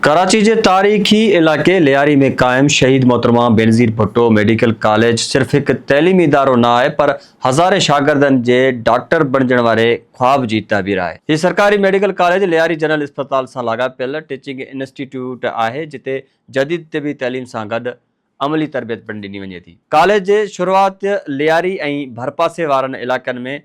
कराची के तारीखी इलाके लियारी में कायम शहीद मोहतरमा बेनज़ीर भुट्टो मेडिकल कॉलेज सिर्फ एक तैलीमी इदारो ना है पर हज़ारे शागिर्दनि जे डॉक्टर बणजण वारे ख्वाब जी ताबीर है। ये सरकारी मेडिकल कॉलेज लियारी जनरल अस्पताल से लागापियल टीचिंग इंस्टीट्यूट है जिते जदीद तिबी तैलीम से गॾु अमली तरबियत पिणु ॾिनी वञे थी। कॉलेज जे शुरूआत लियारी ऐं भरपासे वारनि इलाक़नि में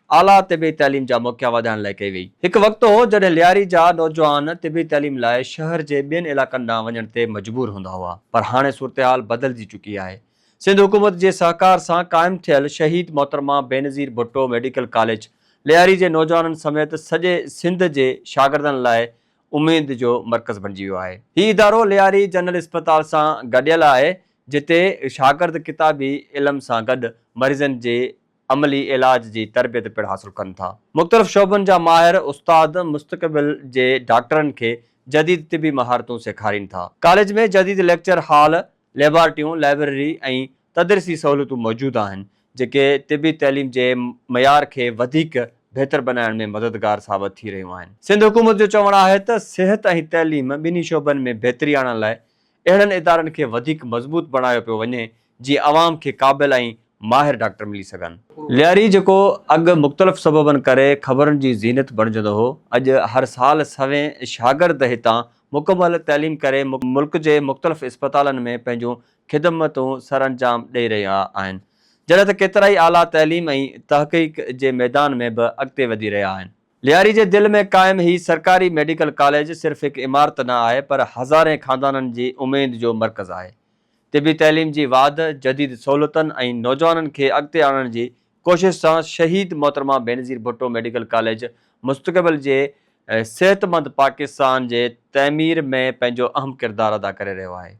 आला तिबी तैलीम जा मौक़ा वधाइण लाइ कई वई। हिकु वक़्तु हो जॾहिं लियारी जा नौजवान तिबी तैलीम लाइ शहर जे ॿियनि इलाक़नि ॾांहुं वञण ते मजबूर हूंदा हुआ, पर हाणे सूरत-हाल बदिलजी चुकी आहे। सिंध हुकूमत जे सहकार सां क़ाइमु थियल शहीद मोहतरमा बेनज़ीर भुट्टो मेडिकल कॉलेज लियारी जे नौजवाननि समेत सॼे सिंध जे शागिर्दनि लाइ उमेद जो मर्कज़ बणिजी वियो आहे। हीउ इदारो लियारी जनरल अस्पताल सां गॾियल आहे जिते शागिर्द किताबी इल्म सां गॾु मरीज़नि जे अमली इलाज जी तरबियत पिणु हासिल कनि था। मुख़्तलिफ़ शोबनि जा माहिर उस्ताद मुस्तक़बिल जे डॉक्टरनि खे जदीद तिबी महारतूं सेखारीनि था। कॉलेज में जदीद लेक्चर हॉल, लेबॉरेटरियूं, लाइब्रेरी ऐं तदरीसी सहूलियतूं मौजूदु आहिनि जेके तिबी तैलीम जे मयार खे वधीक बहितर बनाइण में मददगार साबित थी रहियूं आहिनि। सिंध हुकूमत जो चवणु आहे त सिहत ऐं तैलीम ॿिन्ही शोबनि में बहितरी आणण लाइ अहिड़नि इदारनि खे वधीक मज़बूत बणायो पियो वञे जीअं अवाम खे क़ाबिल ऐं माहिर डॉक्टर मिली सघनि। लियारी जेको अॻु मुख़्तलिफ़ सबबनि करे ख़बरुनि जी ज़ीनत बणिजंदो हो, अॼु हर साल सवें शागिर्द हितां मुकमल तैलीम करे मुल्क जे मुख़्तलिफ़ इस्पतालनि में पंहिंजूं ख़िदमतूं सरअंजाम ॾेई रहिया आहिनि, जॾहिं त केतिरा ई आला तैलीम ऐं तहक़ीक़ जे मैदान में बि अॻिते वधी रहिया आहिनि। लियारी जे दिलि में क़ाइमु ही सरकारी मेडिकल कॉलेज सिर्फ़ हिकु इमारत न आहे पर हज़ारे ख़ानदाननि जी उमेद जो मर्कज़ आहे। तिबी तैलीम जी वाध, जदीद सहूलियतुनि ऐं नौजवाननि खे अॻिते आणण जी कोशिश सां शहीद मोहतरमा बेनज़ीर भुट्टो मेडिकल कॉलेज मुस्तक़बिल जे सिहतमंद पाकिस्तान जे तइमीर में पंहिंजो अहम किरदारु अदा करे रहियो आहे।